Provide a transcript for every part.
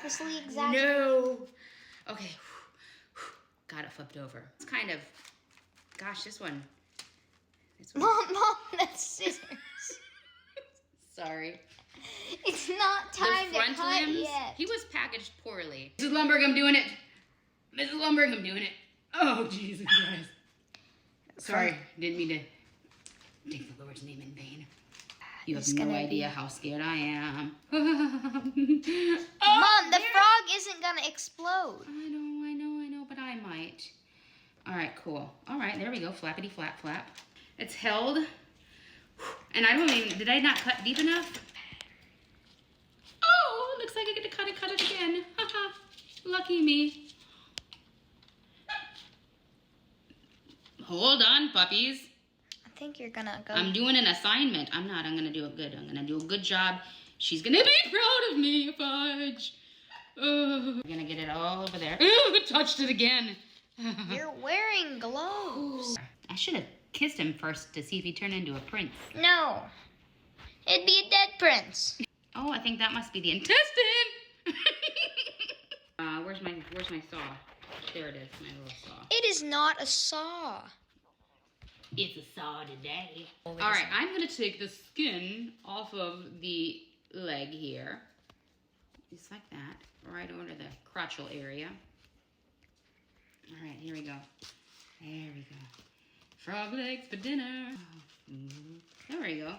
purposely exaggerating. No. Okay. Got it flipped over. It's kind of, gosh, this one. Mom, that's scissors. Sorry. It's not time The to front cut limbs, yet. he was packaged poorly. Mrs. Lumberg, I'm doing it. Mrs. Lumberg, I'm doing it. Oh, Jesus Christ. Sorry, didn't mean to take the Lord's name in vain. You have no idea how scared I am. Mom, the frog isn't gonna explode. I know, but I might. All right, cool. All right, there we go. Flappity flap flap. It's held. And I don't even, did I not cut deep enough? Oh, looks like I get to cut it again. Haha, lucky me. Hold on, puppies. I think you're gonna go. I'm doing an assignment. I'm not, I'm gonna do it good. I'm gonna do a good job. She's gonna be proud of me, Fudge. I'm gonna get it all over there. Ooh, touched it again. You're wearing gloves. I should have kissed him first to see if he turned into a prince. No. It'd be a dead prince. Oh, I think that must be the intestine. Where's my saw? There it is, my little saw. It is not a saw. It's a saw today. All right, I'm gonna take the skin off of the leg here. Just like that, right over the crotchal area. All right, here we go. There we go. Frog legs for dinner. There we go.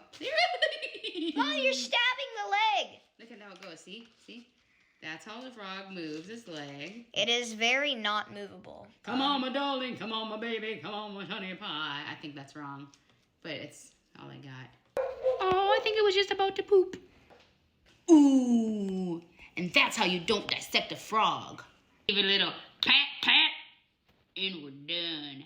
Mom, you're stabbing the leg. Look at how it goes. See? That's how the frog moves his leg. It is very not movable. Come on, my darling. Come on, my baby. Come on, my honey pie. I think that's wrong, but it's all I got. Oh, I think it was just about to poop. Ooh, and that's how you don't dissect a frog. Give it a little pat, pat, and we're done.